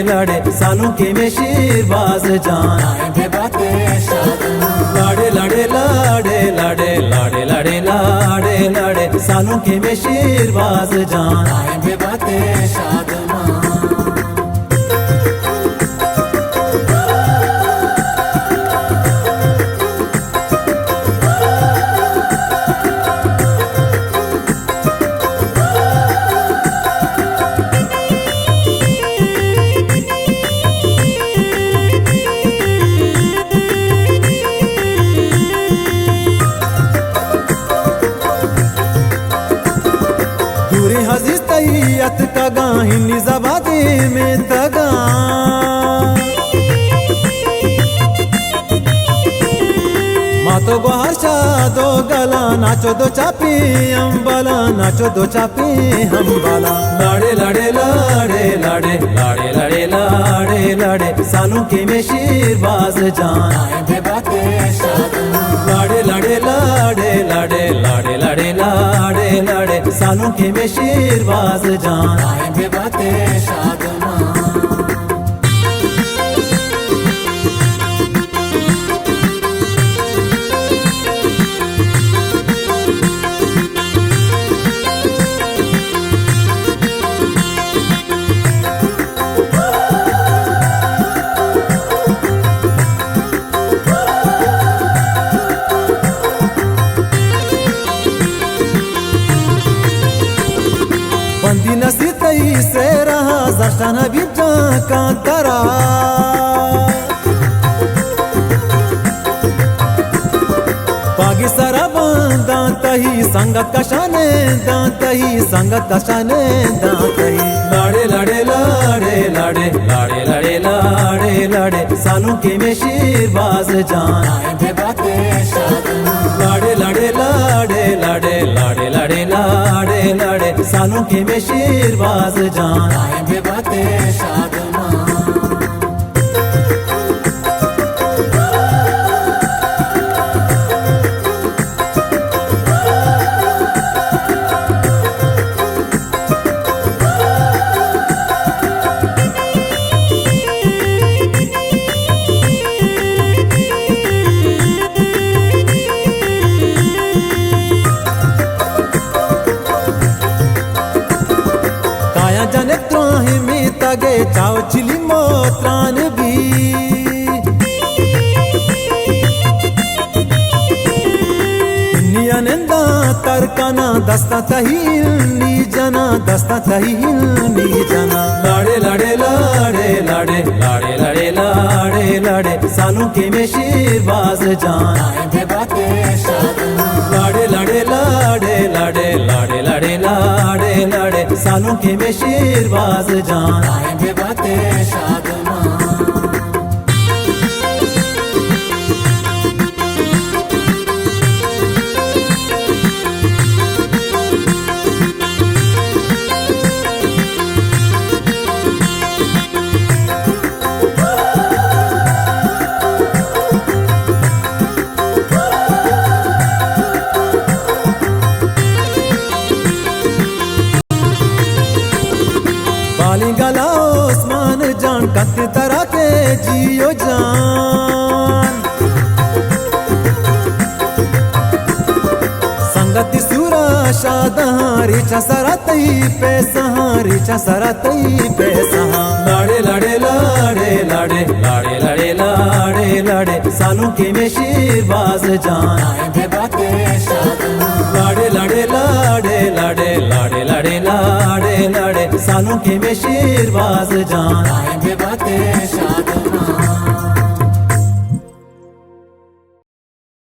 लाड़े सानू के में शेरबाज जान आएंगे बातें शादमां लाड़े लाड़े लाड़े लाड़े लाड़े लाड़े लाड़े लाड़े सानू के में शेरबाज जान आएंगे बातें शादमां हजीज तैयत तगा हिन्नी जबादे में तगा मातो बाहर दो गला नाचो दो चापी अम्बाला नाचो दो चापी अम्बाला लाड़े लाड़े लाड़े लाड़े लाड़े लाड़े लाड़े लाड़े सानू के में शेरबाज जान आएंगे बातें शादमां लाड़े लाड़े लाड़े लाड़े लाड़े लाड़े लाड़े लाड़े सानू के में शेरबाज जान आएंगे बातें शादमां बंदी नसी तई से रहा जश्न भी का तरा पागी सरा बंदा तही संगत कशाने दातही संगत कशाने दातही लाड़े लाड़े लाड़े लाड़े लाड़े लाड़े लाड़े लाड़े सानू के में शेरबाज जान आएंगे बातें शादमां लाड़े लाड़े लाड़े लाड़े लाड़े लाड़े लाड़े लाड़े सानू के में शेरबाज जान आएंगे बातें शादमां जने त्राही में तगे चाव चिली मोत्रान भी नियनंदा तरकना दस्ता तही नी जना दस्ता तही नी जना लाड़े लाड़े लाड़े लाड़े लाड़े लाड़े लाड़े लाड़े सानू के में शेरबाज जान आएंगे बातें शादमां लाड़े लाड़े लाड़े लाड़े लाड़े लाड़े लाड़े लाड़े सानू के में शेरबाज जान आएंगे बातें शादमां बाली गला उस्मान जान कत तरह के जियो जान संगति सूरा शादहारी चसरतई पे सहारी चसरतई पे सहा लाड़े लाड़े लाड़े लाड़े लाड़े लाड़े लाड़े लाड़े सानू के में शेरबाज जान आएंगे बातें शादमां लाड़े लाड़े लाड़े लाड़े लाड़े लाड़े लाड़े लाड़े सानू के में शेरबाज जान आएंगे बातें शादमां